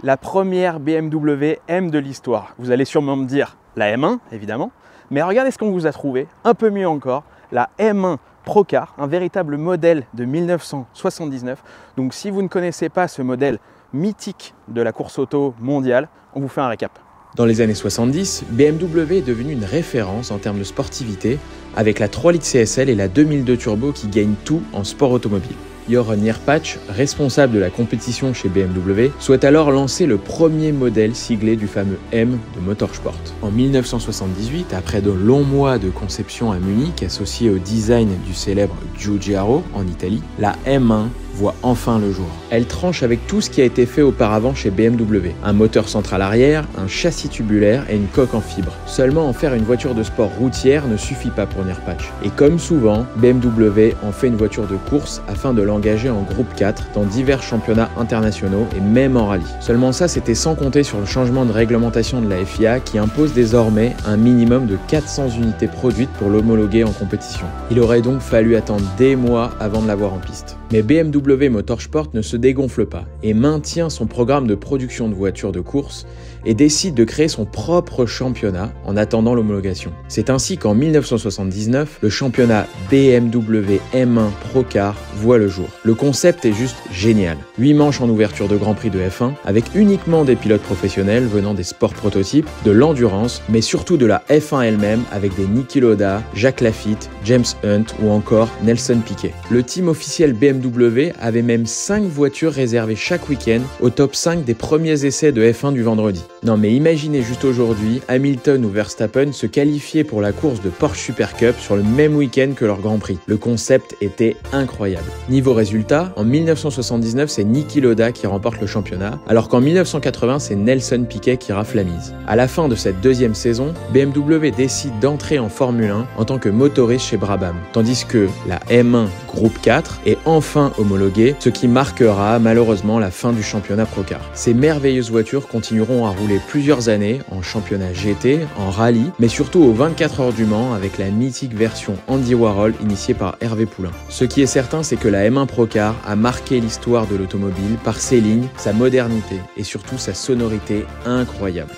la première BMW M de l'histoire. Vous allez sûrement me dire la M1 évidemment, mais regardez ce qu'on vous a trouvé, un peu mieux encore, la M1 Procar, un véritable modèle de 1979. Donc si vous ne connaissez pas ce modèle mythique de la course auto mondiale, on vous fait un récap. Dans les années 70, BMW est devenue une référence en termes de sportivité avec la 3 litres CSL et la 2002 Turbo qui gagnent tout en sport automobile. Jochen Nierpach, responsable de la compétition chez BMW, souhaite alors lancer le premier modèle siglé du fameux M de Motorsport. En 1978, après de longs mois de conception à Munich associé au design du célèbre Giugiaro en Italie, la M1 voit enfin le jour. Elle tranche avec tout ce qui a été fait auparavant chez BMW. Un moteur central arrière, un châssis tubulaire et une coque en fibre. Seulement en faire une voiture de sport routière ne suffit pas pour Nierpach. Et comme souvent, BMW en fait une voiture de course afin de l'engager en groupe 4 dans divers championnats internationaux et même en rallye. Seulement ça, c'était sans compter sur le changement de réglementation de la FIA qui impose désormais un minimum de 400 unités produites pour l'homologuer en compétition. Il aurait donc fallu attendre des mois avant de l'avoir en piste. Mais BMW Motorsport ne se dégonfle pas et maintient son programme de production de voitures de course et décide de créer son propre championnat en attendant l'homologation. C'est ainsi qu'en 1979, le championnat BMW M1 Procar voit le jour. Le concept est juste génial. 8 manches en ouverture de Grand Prix de F1 avec uniquement des pilotes professionnels venant des sports prototypes, de l'endurance, mais surtout de la F1 elle-même avec des Niki Lauda, Jacques Laffite, James Hunt ou encore Nelson Piquet. Le team officiel BMW avait même 5 voitures réservées chaque week-end au top 5 des premiers essais de F1 du vendredi. Non mais imaginez juste aujourd'hui Hamilton ou Verstappen se qualifier pour la course de Porsche Super Cup sur le même week-end que leur Grand Prix. Le concept était incroyable. Niveau résultat, en 1979 c'est Niki Lauda qui remporte le championnat, alors qu'en 1980 c'est Nelson Piquet qui rafle la mise. À la fin de cette deuxième saison, BMW décide d'entrer en Formule 1 en tant que motoriste chez Brabham, tandis que la M1 Groupe 4 est enfin homologuée, ce qui marquera malheureusement la fin du championnat Procar. Ces merveilleuses voitures continueront à rouler plusieurs années en championnat GT, en rallye, mais surtout aux 24 heures du Mans avec la mythique version Andy Warhol initiée par Hervé Poulain. Ce qui est certain, c'est que la M1 Procar a marqué l'histoire de l'automobile par ses lignes, sa modernité et surtout sa sonorité incroyable.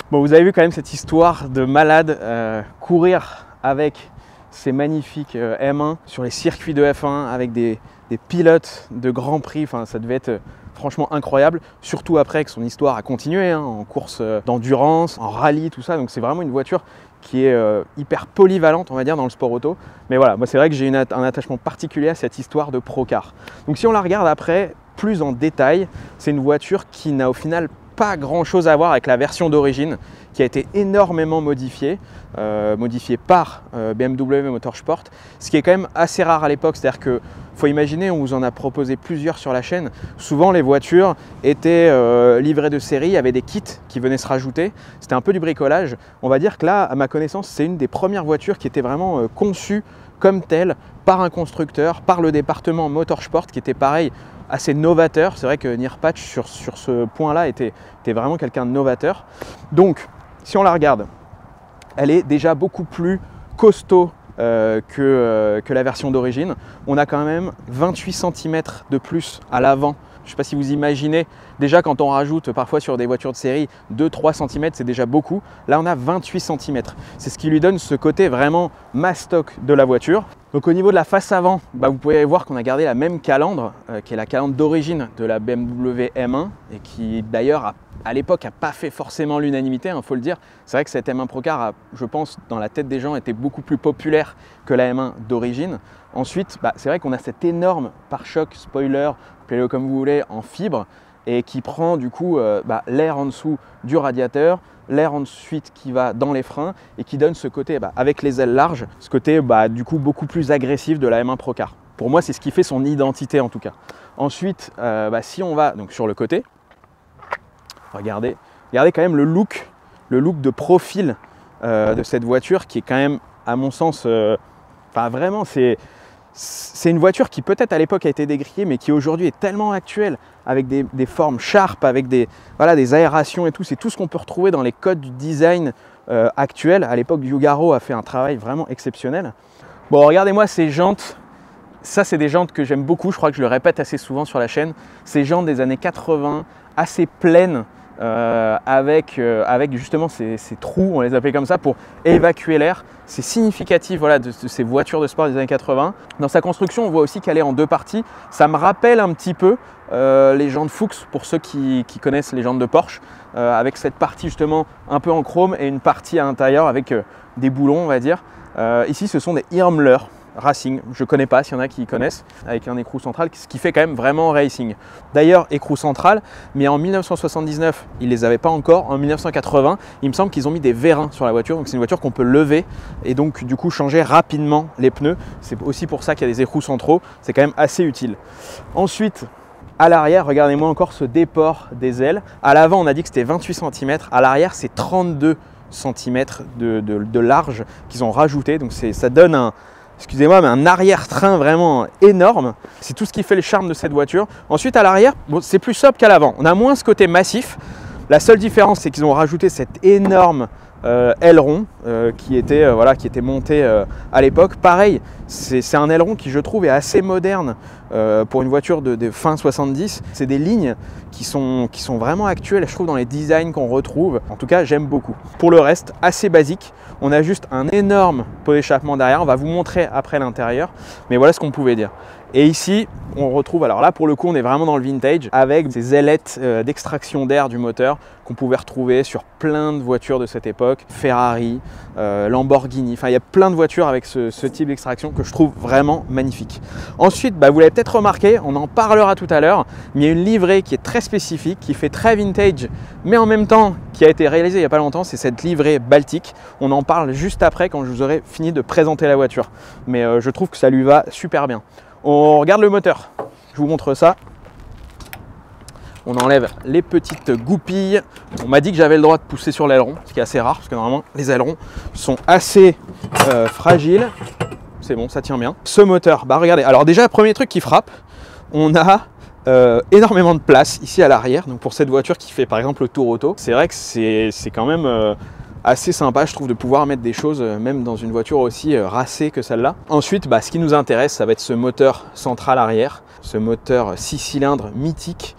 Bon, vous avez vu quand même cette histoire de malade courir avec ces magnifiques M1 sur les circuits de F1 avec des pilotes de Grand Prix. Enfin, ça devait être franchement incroyable, surtout après que son histoire a continué en course d'endurance, en rallye, tout ça. Donc c'est vraiment une voiture qui est hyper polyvalente, on va dire, dans le sport auto. Mais voilà, moi c'est vrai que j'ai un attachement particulier à cette histoire de Procar. Donc si on la regarde après, plus en détail, c'est une voiture qui n'a au final pas grand chose à voir avec la version d'origine qui a été énormément modifiée par BMW Motorsport, ce qui est quand même assez rare à l'époque. C'est-à-dire que faut imaginer, on vous en a proposé plusieurs sur la chaîne. Souvent les voitures étaient livrées de série, il y avait des kits qui venaient se rajouter. C'était un peu du bricolage. On va dire que là, à ma connaissance, c'est une des premières voitures qui était vraiment conçue comme telle par un constructeur, par le département Motorsport, qui était pareil, assez novateur. C'est vrai que Nierpach sur ce point-là était vraiment quelqu'un de novateur. Donc, si on la regarde, elle est déjà beaucoup plus costaud que la version d'origine. On a quand même 28 cm de plus à l'avant. Je ne sais pas si vous imaginez, déjà quand on rajoute parfois sur des voitures de série 2-3 cm, c'est déjà beaucoup. Là, on a 28 cm. C'est ce qui lui donne ce côté vraiment mastoc de la voiture. Donc au niveau de la face avant, vous pouvez voir qu'on a gardé la même calandre, qui est la calandre d'origine de la BMW M1 et qui d'ailleurs à l'époque n'a pas fait forcément l'unanimité, faut le dire. C'est vrai que cette M1 Procar a, je pense, dans la tête des gens, été beaucoup plus populaire que la M1 d'origine. Ensuite, c'est vrai qu'on a cet énorme pare-choc, spoiler, appelez-le comme vous voulez, en fibre et qui prend du coup l'air en dessous du radiateur, l'air ensuite qui va dans les freins et qui donne ce côté, avec les ailes larges, ce côté du coup beaucoup plus agressif de la M1 Procar. Pour moi, c'est ce qui fait son identité en tout cas. Ensuite, si on va donc sur le côté, regardez quand même le look de profil de cette voiture qui est quand même, à mon sens, vraiment c'est une voiture qui peut-être à l'époque a été décriée mais qui aujourd'hui est tellement actuelle avec des formes sharp, avec des aérations et tout. C'est tout ce qu'on peut retrouver dans les codes du design actuel. À l'époque, Giugiaro a fait un travail vraiment exceptionnel. Bon, regardez-moi ces jantes. Ça, c'est des jantes que j'aime beaucoup, je crois que je le répète assez souvent sur la chaîne. Ces jantes des années 80, assez pleines, avec justement ces trous, on les appelait comme ça, pour évacuer l'air. C'est significatif voilà, de ces voitures de sport des années 80. Dans sa construction, on voit aussi qu'elle est en 2 parties. Ça me rappelle un petit peu les jantes Fuchs, pour ceux qui connaissent les jantes de Porsche, avec cette partie justement un peu en chrome et une partie à l'intérieur avec des boulons, on va dire. Ici, ce sont des Irmler Racing, je ne connais pas s'il y en a qui connaissent, avec un écrou central, ce qui fait quand même vraiment racing. D'ailleurs, écrou central, mais en 1979, ils ne les avaient pas encore. En 1980, il me semble qu'ils ont mis des vérins sur la voiture, donc c'est une voiture qu'on peut lever et donc du coup changer rapidement les pneus. C'est aussi pour ça qu'il y a des écrous centraux, c'est quand même assez utile. Ensuite, à l'arrière, regardez-moi encore ce déport des ailes. À l'avant, on a dit que c'était 28 cm, à l'arrière, c'est 32 cm de large qu'ils ont rajouté, donc ça donne excusez-moi, mais un arrière-train vraiment énorme. C'est tout ce qui fait le charme de cette voiture. Ensuite, à l'arrière, bon, c'est plus sobre qu'à l'avant. On a moins ce côté massif. La seule différence, c'est qu'ils ont rajouté cet énorme aileron qui était monté à l'époque. Pareil, c'est un aileron qui, je trouve, est assez moderne pour une voiture de fin 70. C'est des lignes qui sont vraiment actuelles, je trouve, dans les designs qu'on retrouve. En tout cas, j'aime beaucoup. Pour le reste, assez basique. On a juste un énorme pot d'échappement derrière. On va vous montrer après l'intérieur. Mais voilà ce qu'on pouvait dire. Et ici, on retrouve, alors là pour le coup on est vraiment dans le vintage, avec ces ailettes d'extraction d'air du moteur qu'on pouvait retrouver sur plein de voitures de cette époque, Ferrari, Lamborghini, enfin il y a plein de voitures avec ce type d'extraction que je trouve vraiment magnifique. Ensuite, vous l'avez peut-être remarqué, on en parlera tout à l'heure, mais il y a une livrée qui est très spécifique, qui fait très vintage, mais en même temps qui a été réalisée il n'y a pas longtemps, c'est cette livrée Baltic. On en parle juste après quand je vous aurai fini de présenter la voiture, mais je trouve que ça lui va super bien. On regarde le moteur, je vous montre ça. On enlève les petites goupilles. On m'a dit que j'avais le droit de pousser sur l'aileron, ce qui est assez rare parce que normalement les ailerons sont assez fragiles. C'est bon, ça tient bien. Ce moteur, regardez, alors déjà premier truc qui frappe, on a énormément de place ici à l'arrière. Donc pour cette voiture qui fait par exemple le tour auto, c'est vrai que c'est quand même assez sympa, je trouve, de pouvoir mettre des choses même dans une voiture aussi racée que celle-là. Ensuite, ce qui nous intéresse, ça va être ce moteur central arrière, ce moteur 6 cylindres mythique.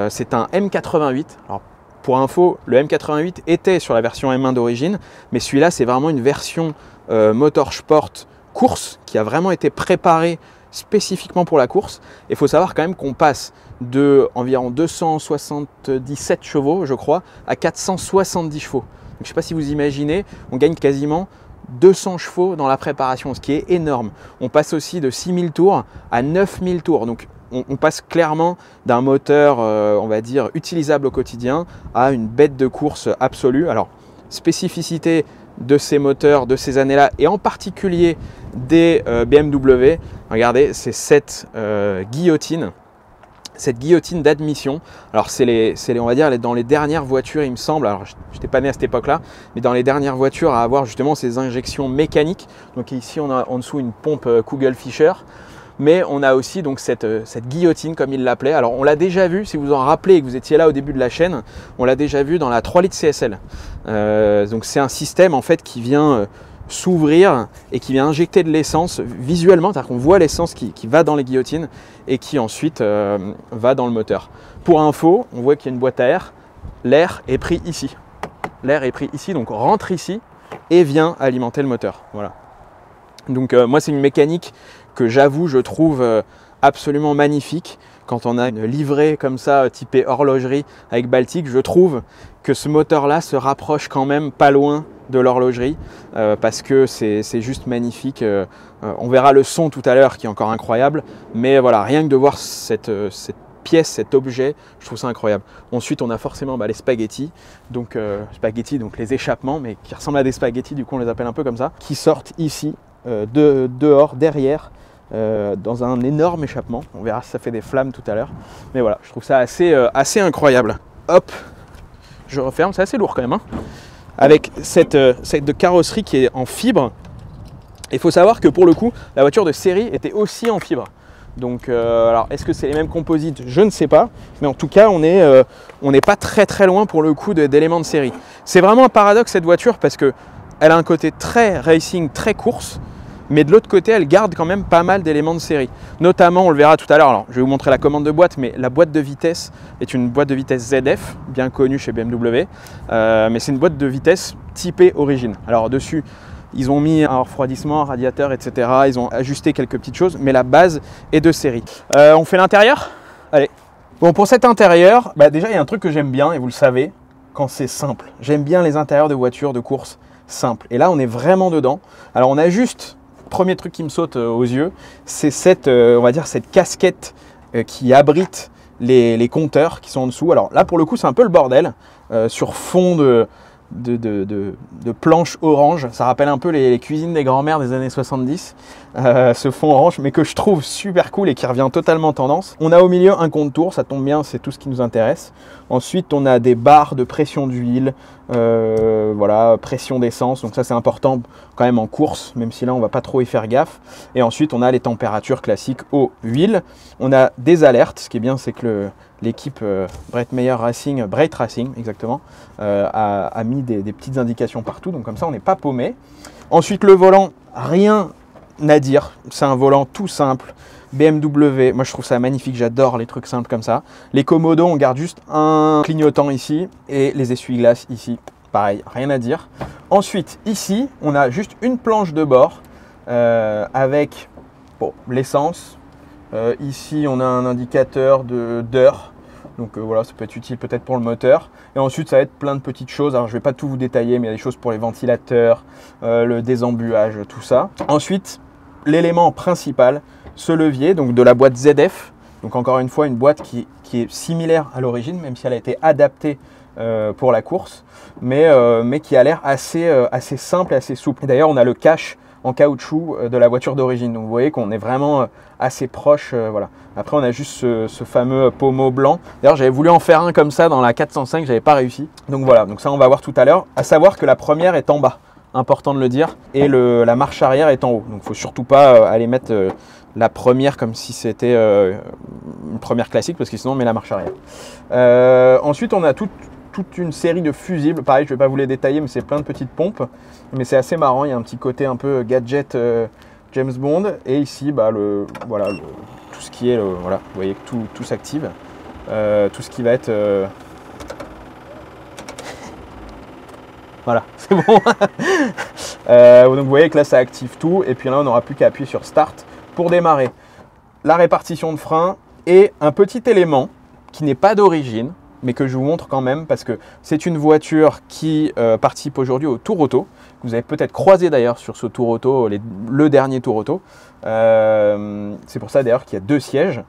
C'est un M88. Alors, pour info, le M88 était sur la version M1 d'origine, mais celui-là, c'est vraiment une version motorsport course qui a vraiment été préparée spécifiquement pour la course. Il faut savoir quand même qu'on passe de environ 277 chevaux, je crois, à 470 chevaux. Donc, je ne sais pas si vous imaginez, on gagne quasiment 200 chevaux dans la préparation, ce qui est énorme. On passe aussi de 6000 tours à 9000 tours. Donc on passe clairement d'un moteur, on va dire, utilisable au quotidien à une bête de course absolue. Alors, spécificité de ces moteurs de ces années-là, et en particulier des BMW, regardez, c'est cette guillotine. Cette guillotine d'admission, alors on va dire dans les dernières voitures, il me semble, alors je n'étais pas né à cette époque-là, mais dans les dernières voitures à avoir justement ces injections mécaniques. Donc ici on a en dessous une pompe Kugel-Fischer, mais on a aussi donc cette guillotine comme il l'appelait. Alors on l'a déjà vu, si vous en rappelez et que vous étiez là au début de la chaîne, on l'a déjà vu dans la 3 litres CSL. Donc c'est un système en fait qui vient s'ouvrir et qui vient injecter de l'essence visuellement, c'est-à-dire qu'on voit l'essence qui va dans les guillotines et qui ensuite va dans le moteur. Pour info, on voit qu'il y a une boîte à air, l'air est pris ici. L'air est pris ici, donc rentre ici et vient alimenter le moteur. Voilà. Donc moi c'est une mécanique que j'avoue, je trouve absolument magnifique. Quand on a une livrée comme ça, typée horlogerie avec Baltic, je trouve que ce moteur-là se rapproche quand même pas loin de l'horlogerie parce que c'est juste magnifique. On verra le son tout à l'heure qui est encore incroyable, mais voilà, rien que de voir cette pièce, cet objet, je trouve ça incroyable. Ensuite, on a forcément les spaghettis, donc les échappements, mais qui ressemblent à des spaghettis, du coup on les appelle un peu comme ça, qui sortent ici, dehors, derrière, dans un énorme échappement. On verra si ça fait des flammes tout à l'heure, mais voilà, je trouve ça assez incroyable. Hop, je referme, c'est assez lourd quand même, hein. Avec cette carrosserie qui est en fibre. Il faut savoir que pour le coup, la voiture de série était aussi en fibre. Donc, alors est-ce que c'est les mêmes composites? Je ne sais pas, mais en tout cas, on n'est pas très loin pour le coup d'éléments de série. C'est vraiment un paradoxe cette voiture parce que elle a un côté très racing, très course, mais de l'autre côté, elle garde quand même pas mal d'éléments de série. Notamment, on le verra tout à l'heure, alors je vais vous montrer la commande de boîte, mais la boîte de vitesse est une boîte de vitesse ZF, bien connue chez BMW, mais c'est une boîte de vitesse typée Origin. Alors dessus, ils ont mis un refroidissement, un radiateur, etc. Ils ont ajusté quelques petites choses, mais la base est de série. On fait l'intérieur? Allez. Bon, pour cet intérieur, déjà, il y a un truc que j'aime bien, et vous le savez, quand c'est simple. J'aime bien les intérieurs de voitures de course simples. Et là, on est vraiment dedans. Alors, on a juste, premier truc qui me saute aux yeux, c'est cette, on va dire, cette casquette qui abrite les compteurs qui sont en dessous. Alors là, pour le coup, c'est un peu le bordel, sur fond de planches orange. Ça rappelle un peu les cuisines des grands-mères des années 70, ce fond orange, mais que je trouve super cool et qui revient totalement tendance. On a au milieu un contour, ça tombe bien, c'est tout ce qui nous intéresse. Ensuite, on a des barres de pression d'huile, voilà, pression d'essence, donc ça c'est important quand même en course, même si là on va pas trop y faire gaffe. Et ensuite, on a les températures classiques eau, huile. On a des alertes, ce qui est bien, c'est que l'équipe Brett Meyer Racing, Brake Racing exactement, a mis des petites indications partout, donc comme ça on n'est pas paumé. Ensuite le volant, rien à dire, c'est un volant tout simple, BMW, moi je trouve ça magnifique, j'adore les trucs simples comme ça. Les commodos, on garde juste un clignotant ici et les essuie-glaces ici, pareil, rien à dire. Ensuite ici, on a juste une planche de bord avec l'essence. Ici, on a un indicateur d'heure. Donc voilà, ça peut être utile peut-être pour le moteur. Et ensuite, ça va être plein de petites choses. Alors, je ne vais pas tout vous détailler, mais il y a des choses pour les ventilateurs, le désembuage, tout ça. Ensuite, l'élément principal, ce levier, donc de la boîte ZF. Donc encore une fois, une boîte qui est similaire à l'origine, même si elle a été adaptée pour la course, mais qui a l'air assez simple et assez souple. Et d'ailleurs, on a le cache en caoutchouc de la voiture d'origine. Donc vous voyez qu'on est vraiment assez proche. Voilà. Après, on a juste ce fameux pommeau blanc. D'ailleurs, j'avais voulu en faire un comme ça dans la 405, j'avais pas réussi. Donc voilà, donc ça on va voir tout à l'heure. À savoir que la première est en bas, important de le dire, et la marche arrière est en haut. Donc il ne faut surtout pas aller mettre la première comme si c'était une première classique, parce que sinon on met la marche arrière. Ensuite, on a toute une série de fusibles. Pareil, je ne vais pas vous les détailler, mais c'est plein de petites pompes. Mais c'est assez marrant, il y a un petit côté un peu gadget James Bond. Et ici, tout ce qui est, voilà, vous voyez que tout s'active. Tout ce qui va être... Voilà, c'est bon. Donc vous voyez que là, ça active tout. Et puis là, on n'aura plus qu'à appuyer sur Start pour démarrer. La répartition de frein et un petit élément qui n'est pas d'origine, mais que je vous montre quand même parce que c'est une voiture qui participe aujourd'hui au Tour Auto. Vous avez peut-être croisé d'ailleurs sur ce Tour Auto, le dernier Tour Auto. C'est pour ça d'ailleurs qu'il y a 2 sièges.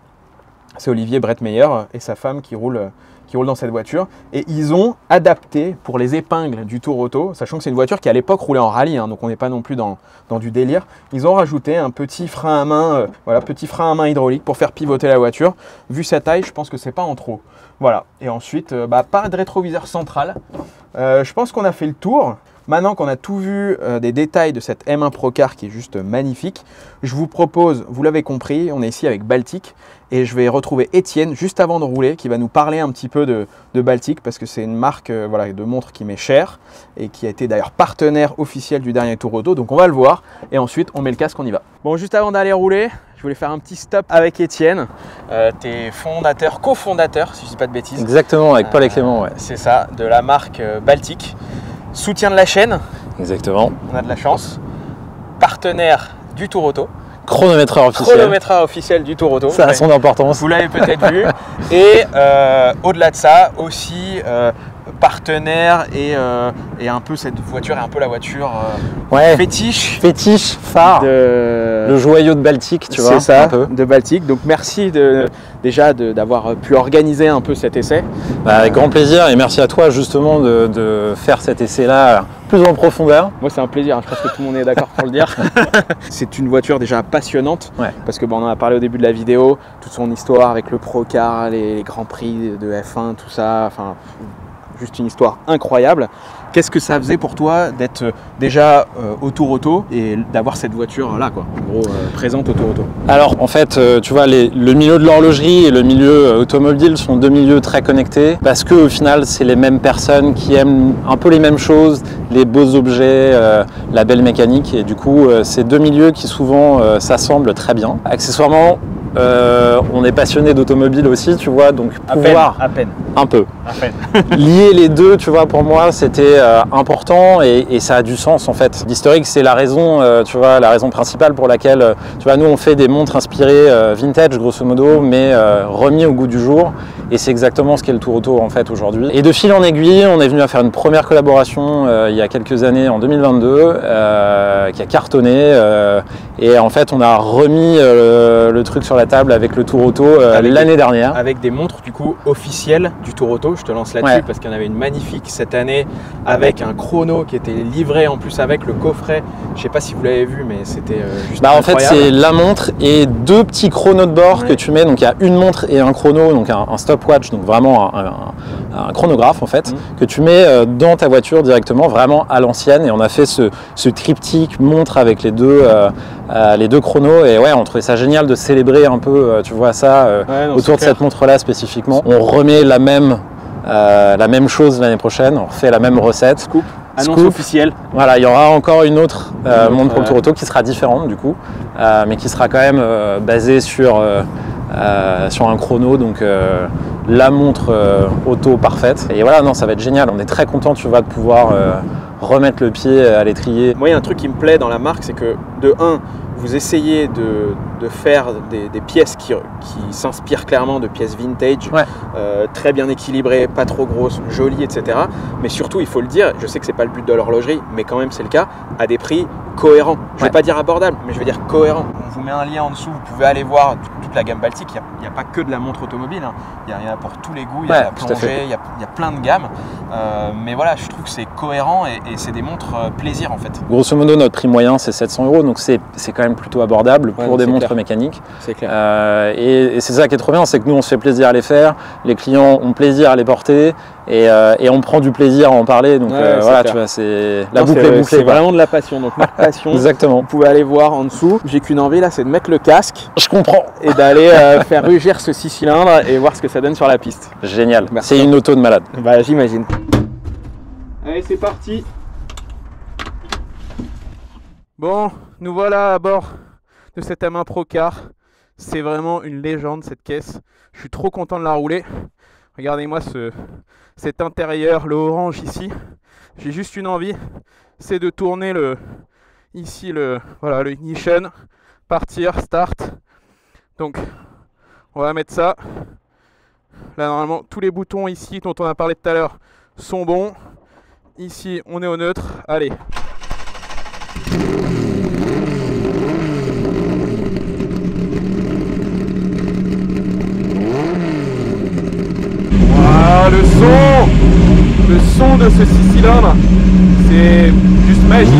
C'est Olivier Brett Meyer et sa femme qui roulent dans cette voiture. Et ils ont adapté pour les épingles du Tour Auto, sachant que c'est une voiture qui à l'époque roulait en rallye, donc on n'est pas non plus dans du délire. Ils ont rajouté un petit frein à main, petit frein à main hydraulique pour faire pivoter la voiture. Vu sa taille, je pense que c'est pas en trop. Voilà. Et ensuite, pas de rétroviseur central. Je pense qu'on a fait le tour. Maintenant qu'on a tout vu des détails de cette M1 Procar qui est juste magnifique, je vous propose, vous l'avez compris, on est ici avec Baltic et je vais retrouver Étienne juste avant de rouler qui va nous parler un petit peu de Baltic parce que c'est une marque de montre qui m'est chère et qui a été d'ailleurs partenaire officiel du dernier Tour Auto. Donc on va le voir et ensuite on met le casque, on y va. Bon, juste avant d'aller rouler, je voulais faire un petit stop avec Étienne. Tu es cofondateur, si je ne dis pas de bêtises. Exactement, avec Paul et Clément, ouais. C'est ça, de la marque Baltic. Soutien de la chaîne. Exactement. On a de la chance. Partenaire du Tour Auto. Chronométreur officiel. Chronométreur officiel du Tour Auto. Ça a son importance. Vous l'avez peut-être vu. Et au-delà de ça, aussi partenaire et un peu cette voiture est un peu la voiture fétiche. Fétiche, phare. Le joyau de Baltic, tu vois. C'est ça, un peu. de Baltic. Donc merci déjà d'avoir pu organiser un peu cet essai. Avec grand plaisir et merci à toi justement de faire cet essai-là plus en profondeur. Moi c'est un plaisir, je pense que tout le monde est d'accord pour le dire. C'est une voiture déjà passionnante parce que on en a parlé au début de la vidéo, toute son histoire avec le Procar, les grands prix de F1, tout ça. Enfin, juste une histoire incroyable. Qu'est-ce que ça faisait pour toi d'être déjà au Tour Auto et d'avoir cette voiture là, quoi, en gros, présente au Tour Auto? Alors en fait, tu vois, le milieu de l'horlogerie et le milieu automobile sont deux milieux très connectés parce que au final, c'est les mêmes personnes qui aiment un peu les mêmes choses, les beaux objets, la belle mécanique, et du coup, c'est deux milieux qui souvent s'assemblent très bien. Accessoirement, on est passionné d'automobile aussi, tu vois, donc pouvoir à peine. un peu À peine. lier les deux, tu vois, pour moi c'était important et ça a du sens en fait. L'historique, c'est la raison, tu vois, la raison principale pour laquelle, tu vois, nous on fait des montres inspirées vintage grosso modo, mais remis au goût du jour, et c'est exactement ce qu'est le Tour Auto en fait aujourd'hui. Et de fil en aiguille, on est venu à faire une première collaboration il y a quelques années, en 2022, qui a cartonné, et en fait on a remis le truc sur la table avec le Tour Auto l'année dernière. Avec des montres du coup officielles du Tour Auto, je te lance là-dessus, Ouais. parce qu'il y en avait une magnifique cette année avec un chrono qui était livré en plus avec le coffret. Je sais pas si vous l'avez vu, mais c'était juste Bah en fait incroyable. c'est la montre et deux petits chronos de bord Ouais. que tu mets, donc il y a une montre et un chrono, donc un stopwatch, donc vraiment un chronographe en fait, que tu mets dans ta voiture directement, vraiment à l'ancienne, et on a fait ce triptyque montre avec les deux chronos, et ouais, on trouvait ça génial de célébrer un peu, tu vois ça, Ouais, non, autour de c'est cette montre là spécifiquement. On remet la même chose l'année prochaine, on refait la même recette. Scoop, annonce Scoop. officielle. Voilà, il y aura encore une autre montre pour le ouais. Tour Auto qui sera différente du coup, mais qui sera quand même basée sur un chrono, donc la montre auto parfaite. Et voilà, non, ça va être génial. On est très content, tu vois, de pouvoir remettre le pied à l'étrier. Moi, il y a un truc qui me plaît dans la marque, c'est que de 1, vous essayez de faire des pièces qui s'inspirent clairement de pièces vintage, Ouais. très bien équilibrées, pas trop grosses, jolies, etc. Mais surtout, il faut le dire, je sais que c'est pas le but de l'horlogerie, mais quand même c'est le cas, à des prix cohérents. Je vais Ouais. pas dire abordables, mais je vais dire cohérents. On vous met un lien en dessous, vous pouvez aller voir toute la gamme Baltique. Il n'y a pas que de la montre automobile, hein. Il y en a pour tous les goûts, il y a Ouais, de la tout à fait. plongée, il y a plein de gammes. Mais voilà, je trouve que c'est cohérent et c'est des montres plaisir en fait. Grosso modo, notre prix moyen c'est 700 €, donc c'est quand même plutôt abordable Ouais, pour des c'est montres clair. mécaniques. C'est clair. Et c'est ça qui est trop bien, c'est que nous on se fait plaisir à les faire, les clients ont plaisir à les porter, et on prend du plaisir à en parler. Donc Ouais, c'est voilà, clair. tu vois, c'est la Non, boucle c'est- est bouclée. C'est quoi. vraiment de la passion, donc marque passion. Exactement. Vous pouvez aller voir en dessous. J'ai qu'une envie là, c'est de mettre le casque Je comprends. et d'aller faire rugir ce 6 cylindres et voir ce que ça donne sur la piste. Génial. Merci. C'est une auto de malade. Bah j'imagine. Allez, c'est parti. Bon, nous voilà à bord de cette M1 Procar. C'est vraiment une légende cette caisse. Je suis trop content de la rouler. Regardez-moi cet intérieur, le orange ici. J'ai juste une envie, c'est de tourner ici le ignition, partir, start. Donc on va mettre ça. Là normalement tous les boutons ici dont on a parlé tout à l'heure sont bons. Ici on est au neutre. Allez. Ah, le son de ce 6 cylindres, c'est juste magique.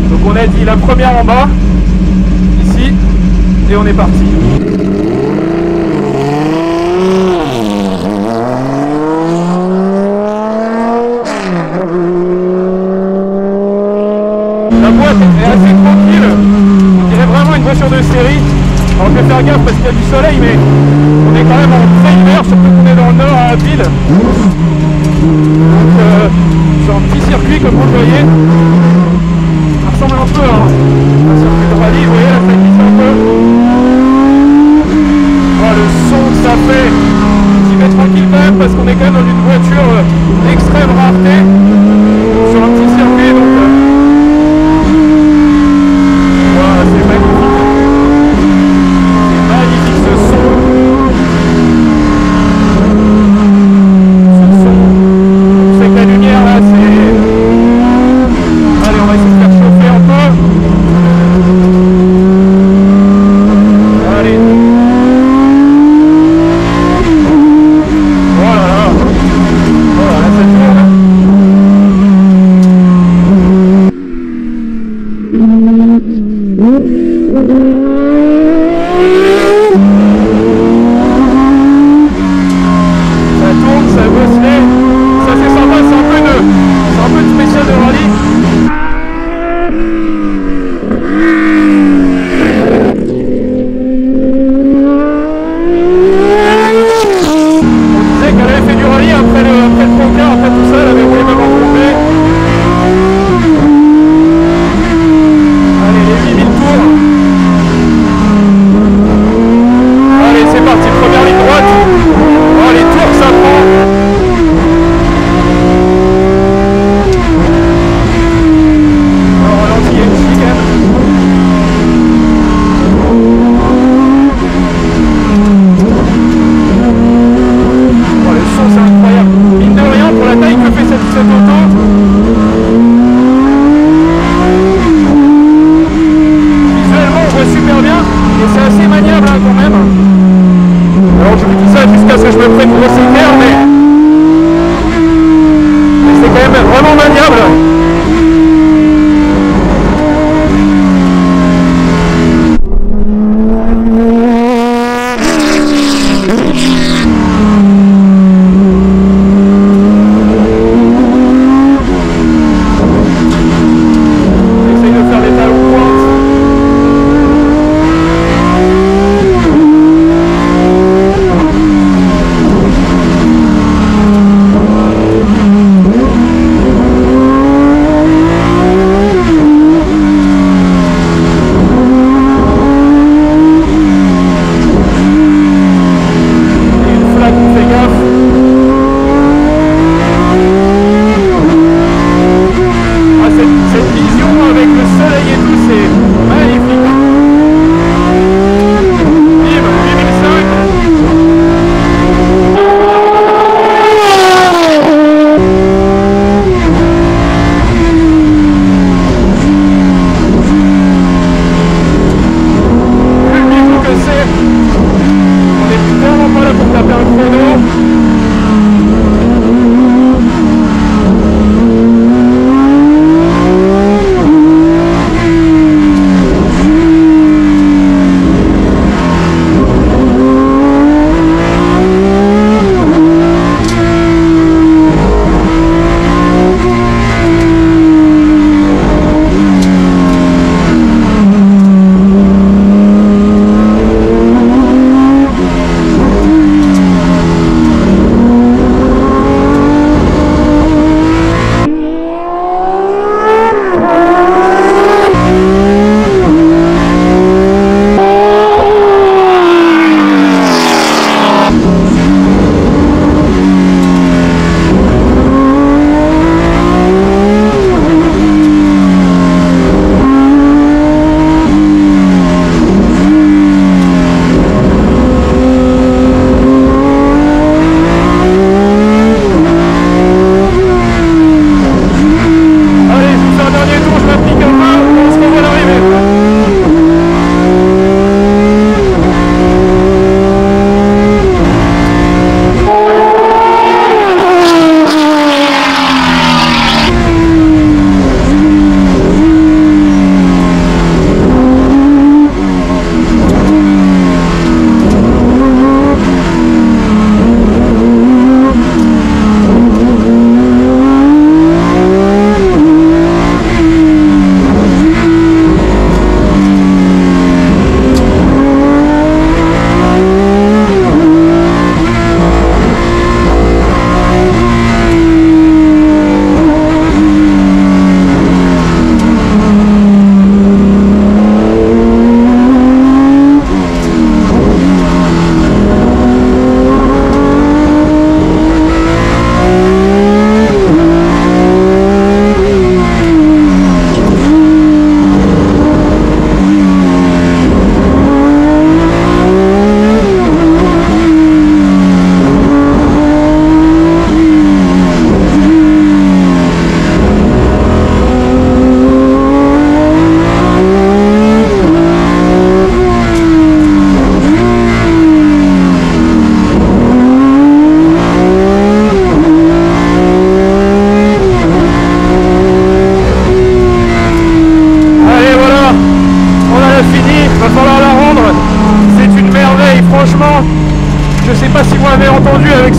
Donc on a dit la première en bas, ici, et on est parti. La boîte est assez tranquille, on dirait vraiment une voiture de série. Alors je vais faire gaffe parce qu'il y a du soleil, mais on est quand même en plein hiver, surtout qu'on est dans le nord à Ville. Donc c'est un petit circuit comme vous le voyez. Ça ressemble un peu à un circuit de rallye, vous voyez là ça glisse un peu. Oh, le son que ça fait. J'y vais tranquille quand même parce qu'on est quand même dans une voiture d'extrême rareté sur un petit circuit, donc voilà, c'est magnifique. C'est magnifique ce son. C'est que la lumière là, c'est... Allez, on va essayer de faire chauffer un peu. Allez. Voilà. Voilà, là ça tourne. Ça tourne, ça bosse. vraiment maniable.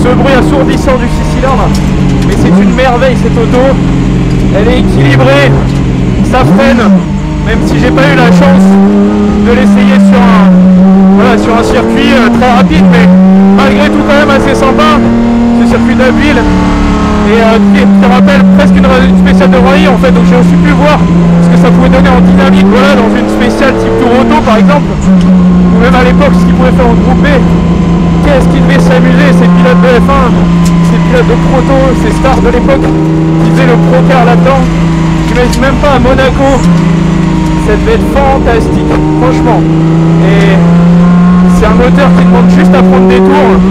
ce bruit assourdissant du 6 cylindres. Mais c'est une merveille cette auto. Elle est équilibrée, ça freine, même si j'ai pas eu la chance de l'essayer sur un circuit très rapide, mais malgré tout quand même assez sympa, ce circuit d'Abbeville. Et qui rappelle presque une spéciale de rallye en fait, donc j'ai aussi pu voir ce que ça pouvait donner en dynamique, voilà, dans une spéciale type Tour Auto par exemple, ou même à l'époque ce qu'ils pouvaient faire en groupe B. Qu'est-ce qu'ils devaient s'amuser ces pilotes de F1, ces pilotes de proto, ces stars de l'époque qui faisaient le Procar là-dedans. J'imagine même pas à Monaco, ça devait être fantastique, franchement. Et c'est un moteur qui demande juste à prendre des tours.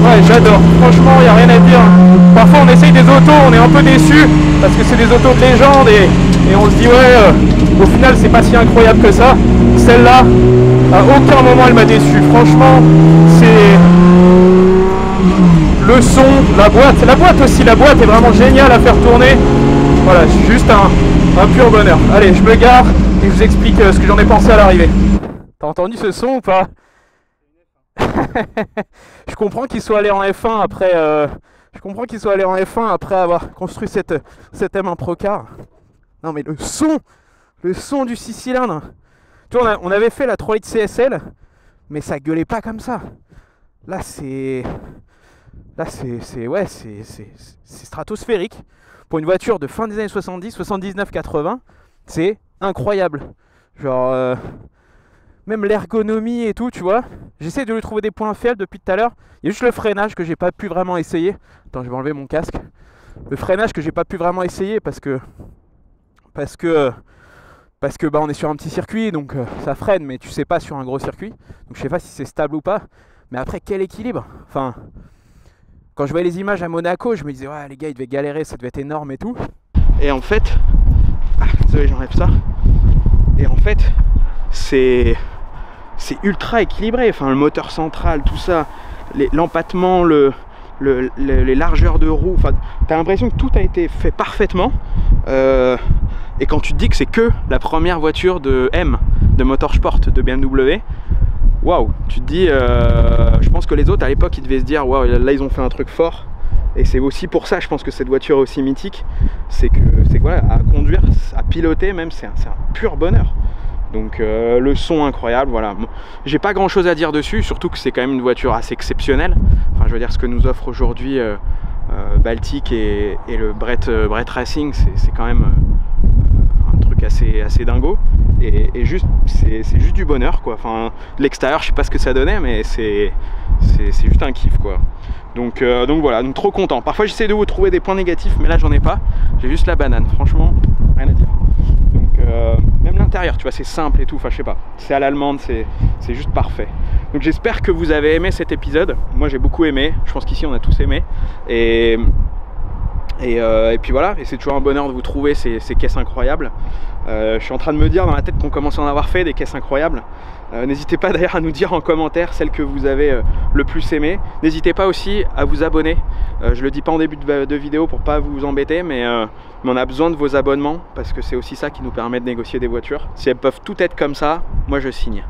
Ouais, j'adore, franchement il n'y a rien à dire. Parfois on essaye des autos, on est un peu déçus parce que c'est des autos de légende et on se dit ouais, au final c'est pas si incroyable que ça. Celle-là, à aucun moment elle m'a déçu, franchement c'est la boîte aussi, la boîte est vraiment géniale à faire tourner. Voilà, c'est juste un pur bonheur. Allez, je me gare et je vous explique ce que j'en ai pensé à l'arrivée. T'as entendu ce son ou pas? Je comprends qu'il soit allé en F1 après. Je comprends qu'il soit allé en F1 après avoir construit cette M1 Procar. Non mais le son du 6 cylindres. Tu vois, on avait fait la 3 litres CSL, mais ça gueulait pas comme ça. Là c'est stratosphérique. Pour une voiture de fin des années 70, 79, 80, c'est incroyable. Genre même l'ergonomie et tout, tu vois. J'essaie de lui trouver des points faibles depuis tout à l'heure. Il y a juste le freinage que j'ai pas pu vraiment essayer. Attends, je vais enlever mon casque. Le freinage que j'ai pas pu vraiment essayer parce que bah on est sur un petit circuit, donc ça freine, mais tu sais pas sur un gros circuit. Donc je sais pas si c'est stable ou pas. Mais après, quel équilibre. Enfin, quand je voyais les images à Monaco, je me disais ouais les gars ils devaient galérer, ça devait être énorme et tout. Et en fait, désolé j'enlève ça. Et en fait, c'est ultra équilibré. Enfin le moteur central, tout ça, l'empattement, les largeurs de roues. Enfin, t'as l'impression que tout a été fait parfaitement. Et quand tu te dis que c'est que la première voiture de Motorsport de BMW, waouh, tu te dis, je pense que les autres à l'époque ils devaient se dire, waouh, là ils ont fait un truc fort. Et c'est aussi pour ça, je pense que cette voiture est aussi mythique, c'est que voilà, à conduire, à piloter même, c'est un pur bonheur. Donc le son incroyable, voilà. J'ai pas grand chose à dire dessus, surtout que c'est quand même une voiture assez exceptionnelle. Enfin, je veux dire, ce que nous offre aujourd'hui Baltic et le Brett Racing, c'est quand même un truc assez dingo. Et juste, c'est juste du bonheur, quoi. Enfin, l'extérieur, je sais pas ce que ça donnait, mais c'est juste un kiff, quoi. Donc voilà, donc trop content. Parfois j'essaie de vous trouver des points négatifs, mais là j'en ai pas. J'ai juste la banane, franchement, rien à dire. Donc même l'intérieur, tu vois, c'est simple et tout, enfin je sais pas. C'est à l'allemande, c'est juste parfait. Donc j'espère que vous avez aimé cet épisode. Moi j'ai beaucoup aimé, je pense qu'ici on a tous aimé. Et puis voilà, et c'est toujours un bonheur de vous trouver ces caisses incroyables. Je suis en train de me dire dans ma tête qu'on commence à en avoir fait des caisses incroyables. N'hésitez pas d'ailleurs à nous dire en commentaire celles que vous avez le plus aimé. N'hésitez pas aussi à vous abonner. Je le dis pas en début de vidéo pour pas vous embêter, mais on a besoin de vos abonnements parce que c'est aussi ça qui nous permet de négocier des voitures. Si elles peuvent toutes être comme ça, moi je signe.